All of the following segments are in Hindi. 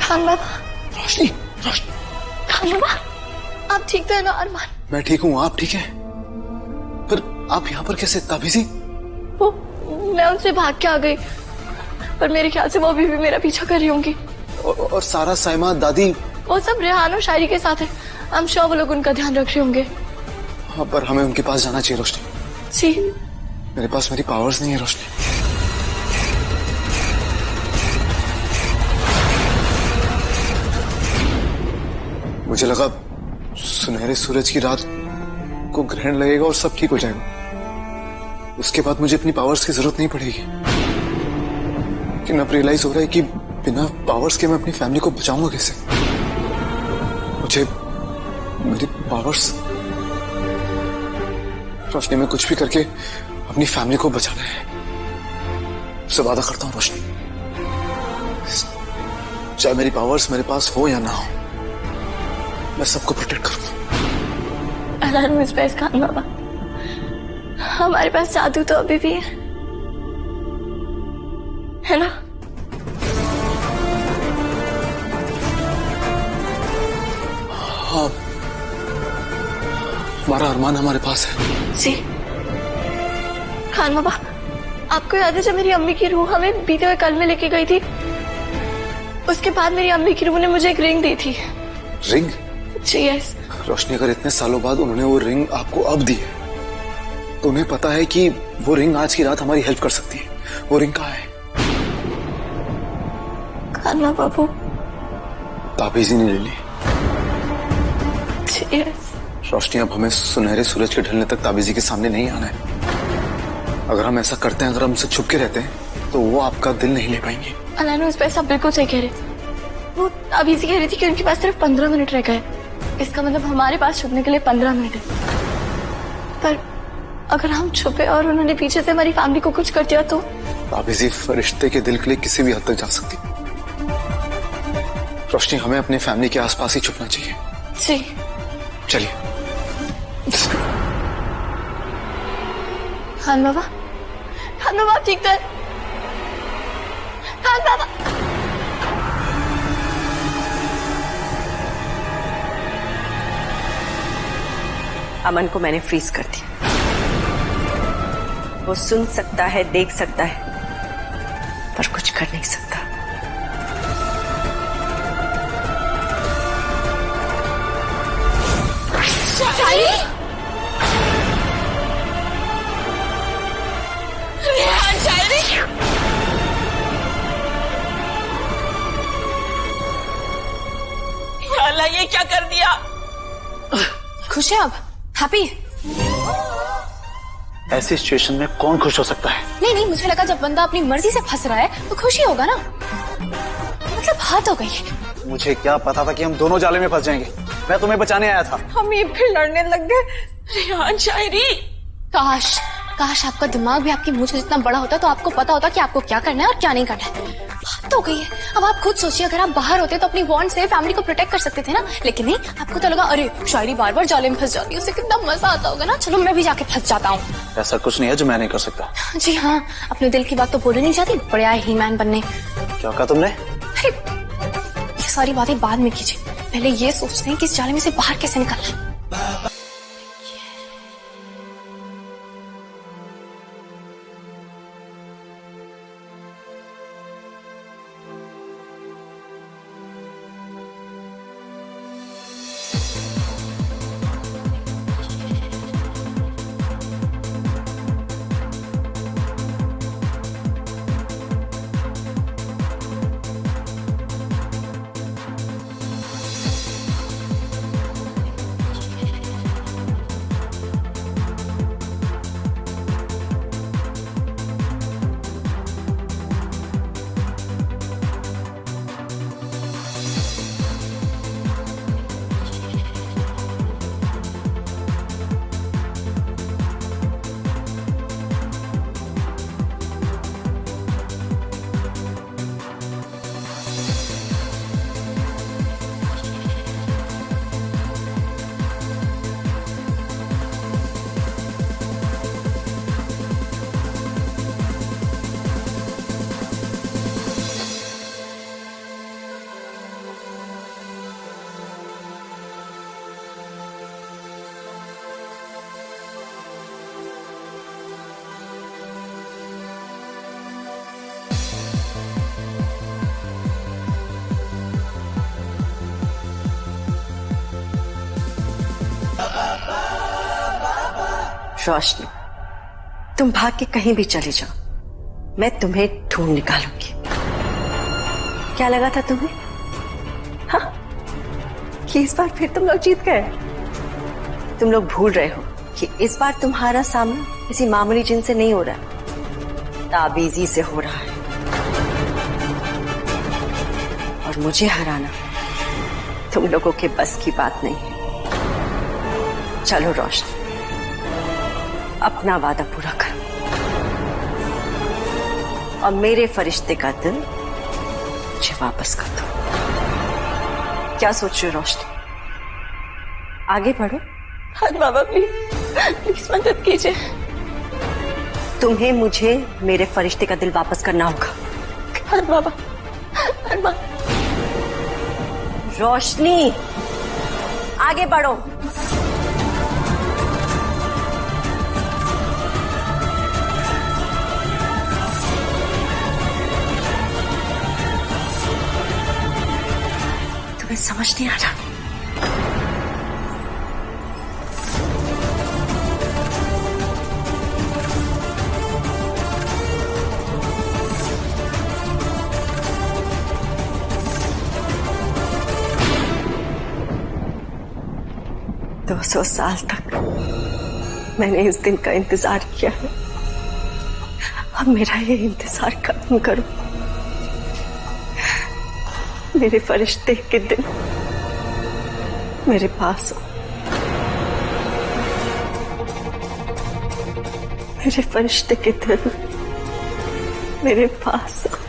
खान बाबा। रोशनी, रोशनी। खान बाबा, आप ठीक तो है ना अरमान? मैं ठीक हूँ, आप ठीक है? पर आप यहाँ पर कैसे? ताबीजी? वो मैं उनसे भाग के आ गई, पर मेरे ख्याल से वो अभी भी मेरा पीछा कर रही होंगी। और सारा, साइमा, दादी? वो सब रेहान और शायरी के साथ है। आई एम श्योर वो लोग उनका ध्यान रख रहे होंगे। हाँ, पर हमें उनके पास जाना चाहिए रोशनी। जी। मेरे पास मेरी पावर्स नहीं है रोशनी। मुझे लगा सुनहरे सूरज की रात को ग्रहण लगेगा और सब ठीक हो जाएगा। उसके बाद मुझे अपनी पावर्स की जरूरत नहीं पड़ेगी। लेकिन अब रियलाइज हो रहा है कि बिना पावर्स के मैं अपनी फैमिली को बचाऊंगा कैसे? मुझे मेरी पावर्स, रोशनी, में कुछ भी करके अपनी फैमिली को बचाना है। उससे वादा करता हूँ रोशनी, चाहे मेरी पावर्स मेरे पास हो या ना हो, मैं सबको प्रोटेक्ट करूंगा। खान बाबा, हमारे पास जादू तो अभी भी है ना? हाँ, हमारा अरमान हमारे पास है। जी। खान बाबा, आपको याद है जब मेरी अम्मी की रूह हमें बीते हुए कल में लेके गई थी, उसके बाद मेरी अम्मी की रूह ने मुझे एक रिंग दी थी। रिंग? जी यस। रोशनी, अगर इतने सालों बाद उन्होंने वो रिंग आपको अब दी है, तो उन्हें पता है कि वो रिंग आज की रात हमारी हेल्प कर सकती है। वो रिंग कहाँ है? खाना बाबू, ताबीजी ने ले ली। यस। रोशनी, अब हमें सुनहरे सूरज के ढलने तक ताबीजी के सामने नहीं आना है। अगर हम ऐसा करते हैं, अगर हम उनसे छुप के रहते हैं, तो वो आपका दिल नहीं ले पाएंगे। अलानो, उस पर सब बिल्कुल सही कह रहे। वो ताबीजी कह रही थी कि उनके पास सिर्फ 15 मिनट रह गए। इसका मतलब हमारे पास छुपने के लिए 15 मिनट है। पर अगर हम छुपे और उन्होंने पीछे से हमारी फैमिली को कुछ कर दिया तो? ताबीजी फरिश्ते के दिल के लिए किसी भी हद तक जा सकती। रोशनी, हमें अपने फैमिली के आसपास ही छुपना चाहिए। जी। चलिए। खान बाबा, खान बाबा ठीक तो है? खान बाबा। अमन को मैंने फ्रीज कर दिया। वो सुन सकता है, देख सकता है, पर कुछ कर नहीं सकता। शायरी? रेहान, शायरी? या अल्लाह, ये क्या कर दिया? खुश है अब? हैप्पी? ऐसी सिचुएशन में कौन खुश हो सकता है? नहीं नहीं, मुझे लगा जब बंदा अपनी मर्जी से फंस रहा है तो खुशी होगा ना। मतलब हद हो गई है। मुझे क्या पता था कि हम दोनों जाले में फंस जाएंगे। मैं तुम्हें बचाने आया था। हम ये फिर लड़ने लग गए। रेहान, शायरी। काश काश आपका दिमाग भी आपकी मुझ जितना बड़ा होता तो आपको पता होता कि आपको क्या करना है और क्या नहीं करना है। हद हो गई है। अब आप खुद सोचिए, अगर आप बाहर होते तो अपनी बॉन्ड से फैमिली को प्रोटेक्ट कर सकते थे ना, लेकिन नहीं, आपको तो लगा अरे शायरी बार बार जाले में फंस जाती है, उसे कितना मजा आता होगा ना। चलो मैं भी जाके फंस जाता हूँ। ऐसा कुछ नहीं है जो मैं नहीं कर सकता। जी हाँ, अपने दिल की बात तो बोलनी नहीं चाहती, बड़े आए ही मैन बनने। क्या कहा तुमने? अरे ये सारी बातें बाद में कीजिए, पहले ये सोचते हैं कि इस जाले में से बाहर कैसे निकलना है। रोशनी, तुम भाग के कहीं भी चले जाओ, मैं तुम्हें ढूंढ निकालूंगी। क्या लगा था तुम्हें? हाँ, कि इस बार फिर तुम लोग जीत गए। तुम लोग भूल रहे हो कि इस बार तुम्हारा सामना किसी मामूली जिन से नहीं हो रहा, ताबीजी से हो रहा है। और मुझे हराना तुम लोगों के बस की बात नहीं है। चलो रोशनी, अपना वादा पूरा करो और मेरे फरिश्ते का दिल मुझे वापस कर दो। क्या सोच रहे हो रोशनी? आगे बढ़ो। हाँ बाबा, प्लीज प्लीज मदद कीजिए। तुम्हें मुझे मेरे फरिश्ते का दिल वापस करना होगा। हाँ बाबा, हाँ रोशनी, आगे बढ़ो। तुम्हें समझ नहीं आ रहा? 200 साल तक मैंने इस दिन का इंतजार किया है। अब मेरा ये इंतजार खत्म करो। मेरे फरिश्ते के दिन मेरे पास हो। मेरे फरिश्ते के दिल मेरे पास हो।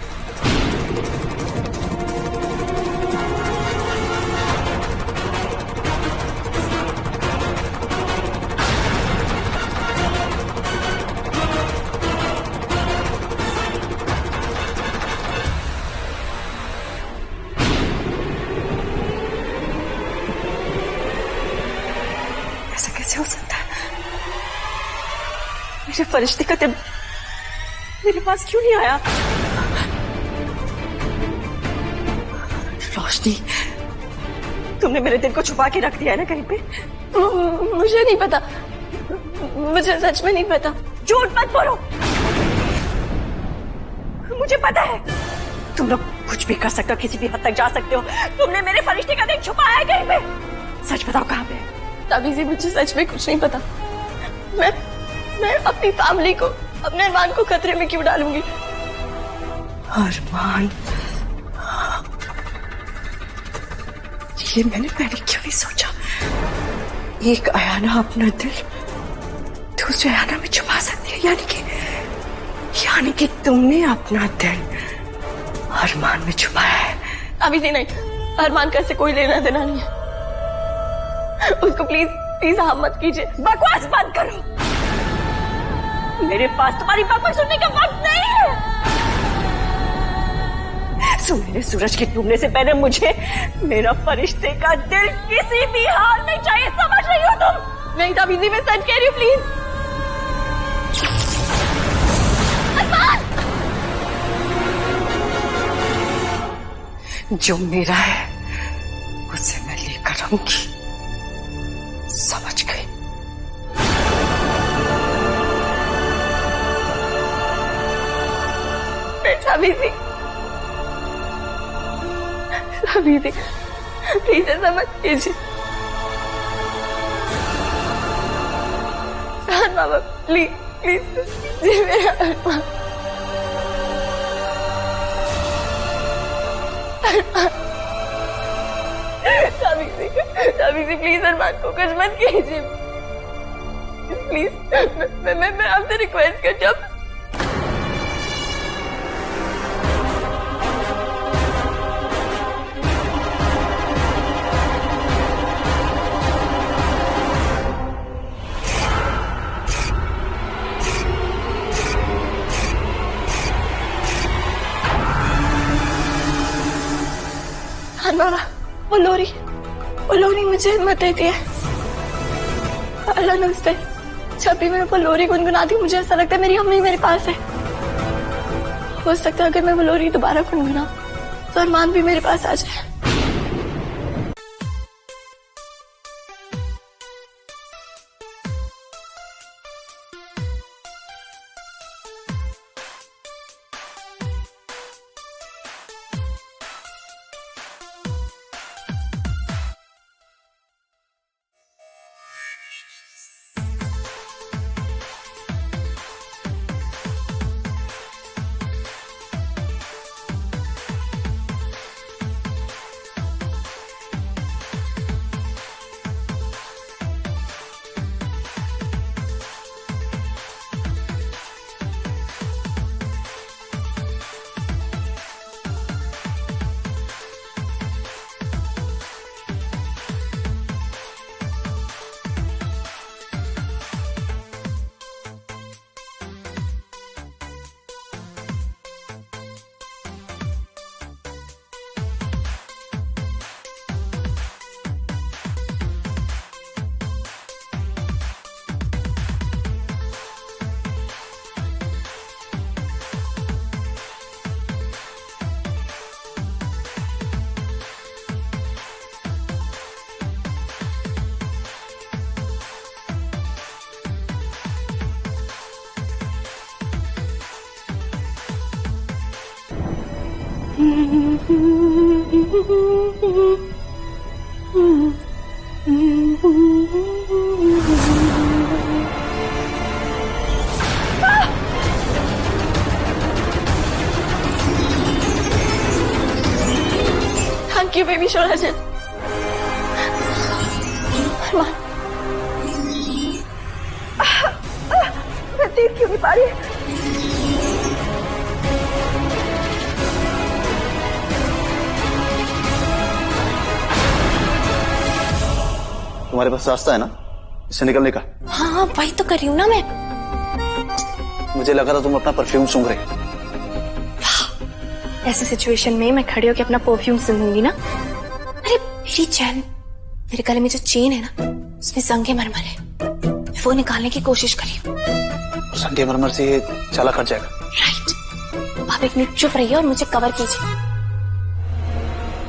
ऐसा कैसे हो सकता है? मेरे फरिश्ते का दिल मेरे पास क्यों नहीं आया? रोशनी, तुमने मेरे दिल को छुपा के रख दिया है ना कहीं पे? मुझे नहीं पता, मुझे सच में नहीं पता। झूठ मत बोलो, मुझे पता है। तुम लोग कुछ भी कर सकते हो, किसी भी हद तक जा सकते हो। तुमने मेरे फरिश्ते का दिल छुपाया है कहीं पे? सच बताओ कहाँ पे? ताबीज़ी, मुझे सच में कुछ नहीं पता। मैं अपनी फैमिली को, अपने अरमान को खतरे में क्यों डालूंगी? अरमान, ये मैंने पहले क्यों नहीं सोचा? एक अयाना अपना दिल दूसरे अयाना में छुपा सकती है, यानी कि तुमने अपना दिल अरमान में छुपाया है। ताबीज़ी नहीं, अरमान का ऐसे कोई लेना देना नहीं है। उसको प्लीज प्लीज हाथ मत कीजिए। बकवास बंद करो। मेरे पास तुम्हारी बकवास सुनने का वक्त नहीं है। सुनहरे सूरज के डूबने से पहले मुझे मेरा फरिश्ते का दिल किसी भी हाल में चाहिए, समझ रही हो तुम? नहीं ताबीज़ी, मैं सच कह रही हूँ, प्लीज। जो मेरा है उसे मैं लेकर आऊंगी, समझ गई? ताबीज़ी, ताबीज़ी, प्लीज ऐसा मत कीजिए। बाबा, प्लीज प्लीज, जी मेरा अरमान। ताबीज़ी, ताबीज़ी, प्लीज अरमान को कुछ मत कीजिए, प्लीज। मैं आपसे रिक्वेस्ट करती हूँ। बाबा, वो लोरी मुझे हिम्मत देती है। अल्लाह ने उस पे जब भी मैं वो लोरी गुनगुनाती हूँ, मुझे ऐसा लगता है मेरी अम्मी मेरे पास है। हो सकता है अगर मैं वो लोरी दोबारा गुनगुनाऊं तो अरमान भी मेरे पास आ जाए। थैंक यू बेबी शोराजन। मैं देख क्यों नहीं पा रही। तुम्हारे पास रास्ता है ना इससे निकलने का? हाँ वही तो कर रही हूँ ना मैं। मुझे लगा था तुम अपना परफ्यूम सूंघ रहे। ऐसे सिचुएशन में मैं खड़ी होकर अपना परफ्यूम सूंघूंगी ना। अरे मेरी चैन, मेरे गले में जो चेन है ना उसमें संगे मरमर है, वो निकालने की कोशिश करी हूँ। संगे मरमर से ये चाला कट जाएगा। राइट। आप एक मिनट चुप रहिए और मुझे कवर कीजिए।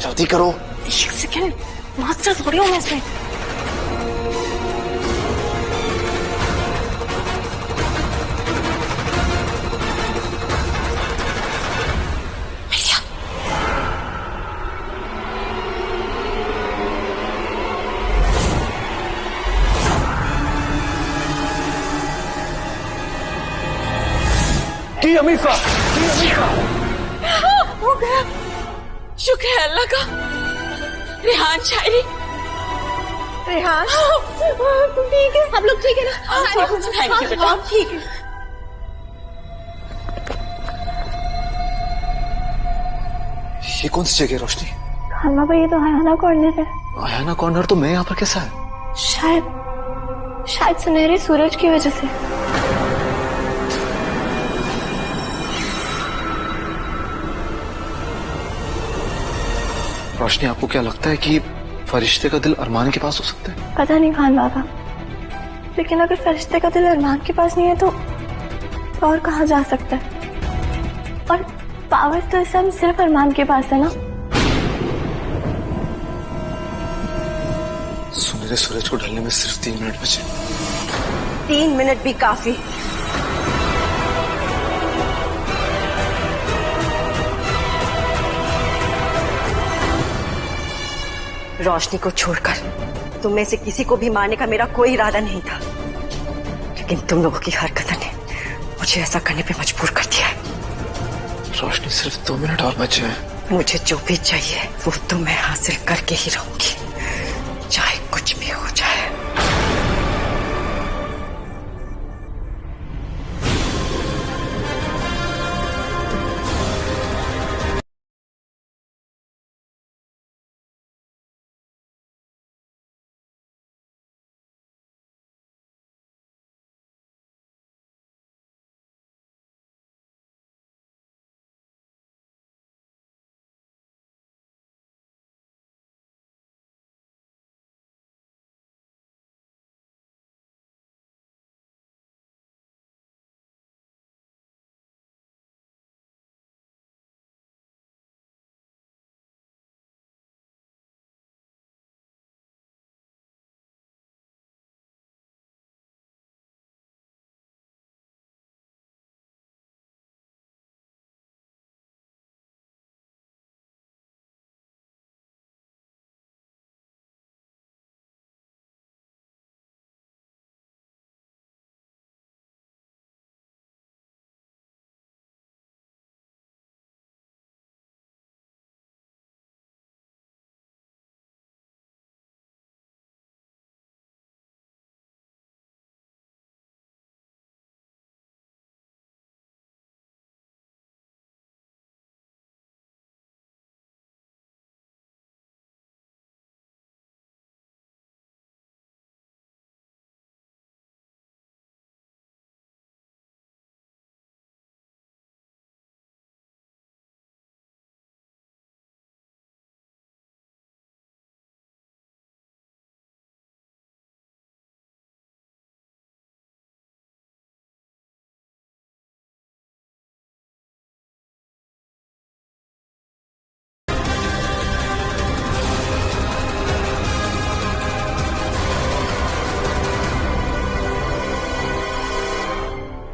जल्दी करो। एक सेकेंड, मास्टर थोड़ी हूँ मैं इसमें। अमीफा, हो गया, शुक्र है अल्लाह का। रेहान शायरी, रेहान तुम ठीक है? हम लोग ठीक है ना? थैंक यू बेटा। ठीक है। ये कौन सी जगह है रोशनी? खाना भाई, ये तो आयाना कॉर्नर है। आयाना कॉर्नर? तो मैं यहाँ पर कैसा है? शायद सुनहरे सूरज की वजह से। रोशनी, आपको क्या लगता है कि फरिश्ते का दिल अरमान के पास हो सकता है? पता नहीं खान बाबा, लेकिन अगर फरिश्ते का दिल अरमान के पास नहीं है तो और कहाँ जा सकता है? और पावर तो इस समय सिर्फ अरमान के पास है ना। सुनहरे सूरज को ढलने में सिर्फ 3 मिनट बचे। 3 मिनट भी काफी। रोशनी को छोड़कर तुम में से किसी को भी मारने का मेरा कोई इरादा नहीं था, लेकिन तुम लोगों की हरकतों ने मुझे ऐसा करने पे मजबूर कर दिया है। रोशनी, सिर्फ 2 मिनट और बचे हैं। मुझे जो भी चाहिए वो तो मैं हासिल करके ही रहूंगी, चाहे कुछ भी हो जाए।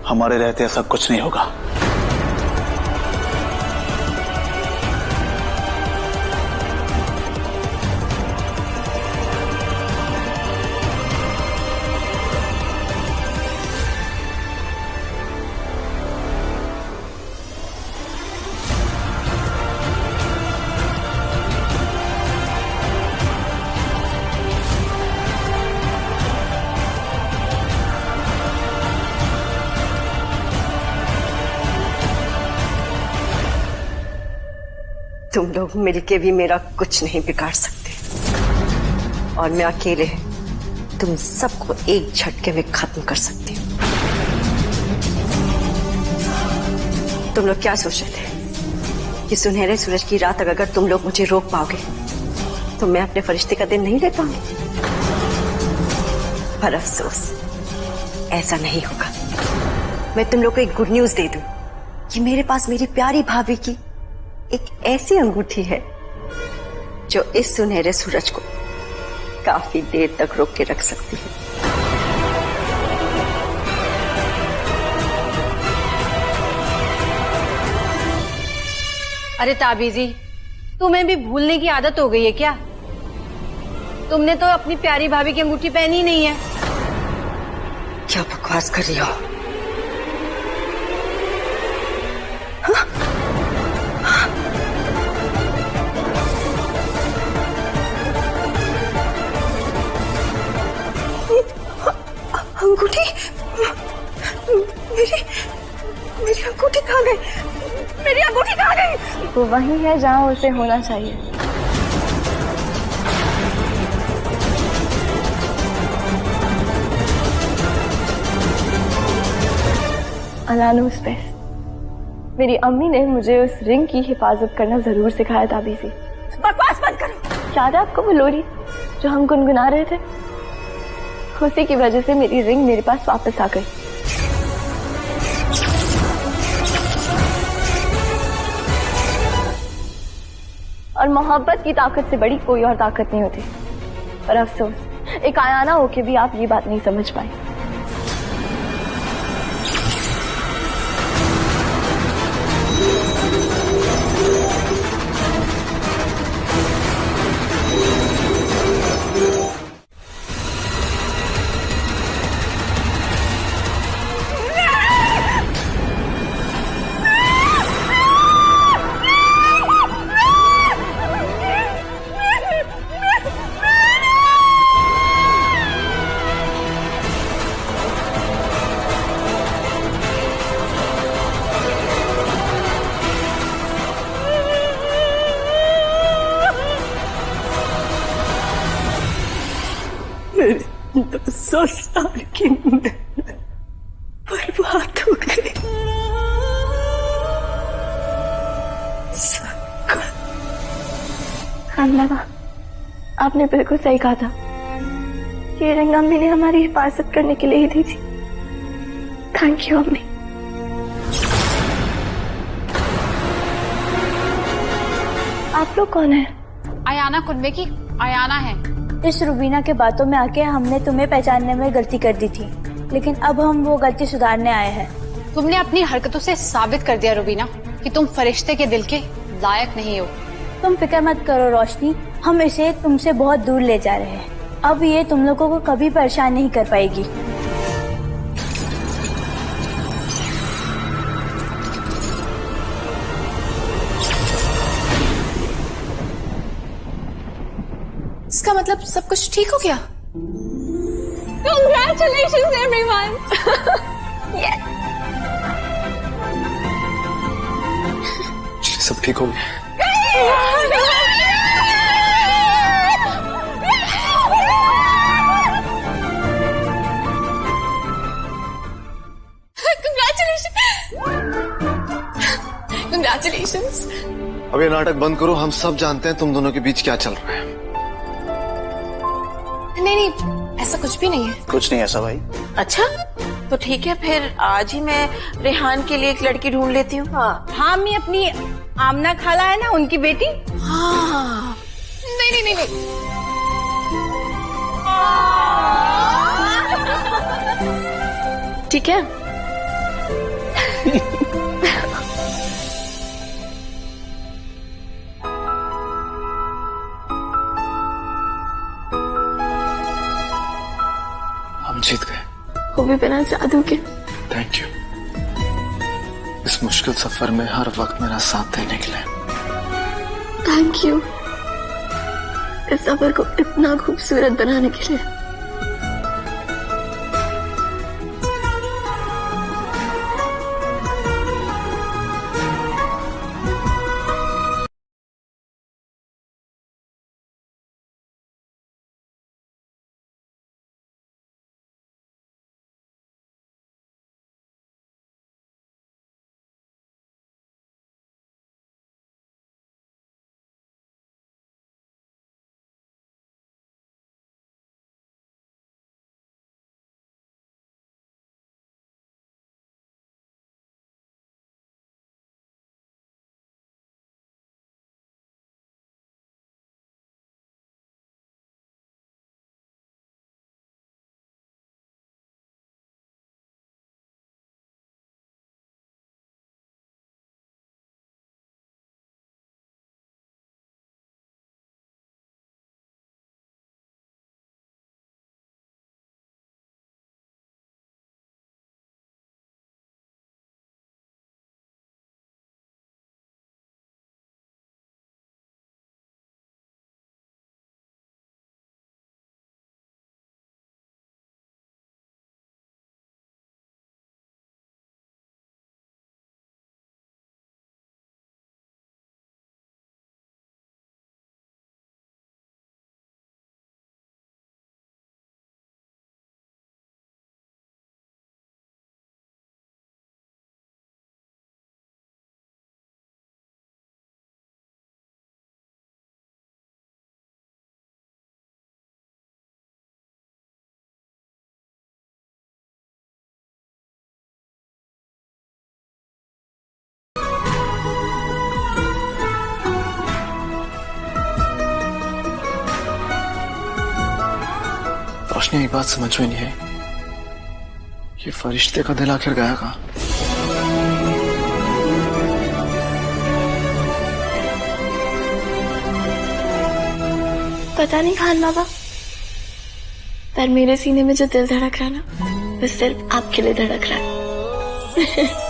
हमारे रहते ऐसा कुछ नहीं होगा। तुम लोग मिलके भी मेरा कुछ नहीं बिगाड़ सकते, और मैं अकेले तुम सबको एक झटके में खत्म कर सकती हूँ। तुम लोग क्या सोच रहे थे कि सुनहरे सूरज की रात अगर तुम लोग मुझे रोक पाओगे तो मैं अपने फरिश्ते का दिन नहीं ले पाऊंगी? पर अफसोस, ऐसा नहीं होगा। मैं तुम लोग को एक गुड न्यूज दे दूं कि मेरे पास मेरी प्यारी भाभी की एक ऐसी अंगूठी है जो इस सुनहरे सूरज को काफी देर तक रोक के रख सकती है। अरे ताबीजी, तुम्हें भी भूलने की आदत हो गई है क्या? तुमने तो अपनी प्यारी भाभी की अंगूठी पहनी ही नहीं है। क्या बकवास कर रही हो? अंगूठी? मेरी अंगूठी कहाँ गई? मेरी अंगूठी कहाँ गई? वो वही है जहाँ उसे होना चाहिए। अलानो स्पेस, मेरी अम्मी ने मुझे उस रिंग की हिफाजत करना जरूर सिखाया था। अभी से बकवास बंद करो। याद है आपको वो लोरी जो हम गुनगुना रहे थे? उसी की वजह से मेरी रिंग मेरे पास वापस आ गई। और मोहब्बत की ताकत से बड़ी कोई और ताकत नहीं होती। पर अफसोस, एक आयाना होके भी आप ये बात नहीं समझ पाए। मेरी 200 साल की मेहनत बर्बाद हो गई। लगा आपने बिल्कुल सही कहा था। ये रिंग अम्मी ने हमारी हिफाजत करने के लिए ही दी थी। थैंक यू अम्मी। आप लोग कौन है? आयाना कुनबे की आयाना है। इस रुबीना के बातों में आके हमने तुम्हें पहचानने में गलती कर दी थी, लेकिन अब हम वो गलती सुधारने आए हैं। तुमने अपनी हरकतों से साबित कर दिया रुबीना कि तुम फरिश्ते के दिल के लायक नहीं हो। तुम फिक्र मत करो रोशनी, हम इसे तुमसे बहुत दूर ले जा रहे हैं। अब ये तुम लोगों को कभी परेशान नहीं कर पाएगी। इसका मतलब सब कुछ ठीक हो गया? Congratulations everyone! Yes! सब ठीक हो गया। Congratulations! अब ये नाटक बंद करो। हम सब जानते हैं तुम दोनों के बीच क्या चल रहा है। नहीं नहीं, ऐसा कुछ भी नहीं है। कुछ नहीं ऐसा भाई। अच्छा तो ठीक है, फिर आज ही मैं रेहान के लिए एक लड़की ढूंढ लेती हूँ। हाँ अम्मी, अपनी आमना खाला है ना, उनकी बेटी। हाँ नहीं नहीं नहीं नहीं, ठीक है। हम जीत गए। वो भी बिना जादू के। थैंक यू इस मुश्किल सफर में हर वक्त मेरा साथ देने के लिए। थैंक यू इस सफर को इतना खूबसूरत बनाने के लिए। रोशनी एक बात समझ में नहीं है, ये फरिश्ते का दिल आखिर गया कहाँ? पता नहीं खान बाबा, पर मेरे सीने में जो दिल धड़क रहा है ना, वो सिर्फ आपके लिए धड़क रहा है।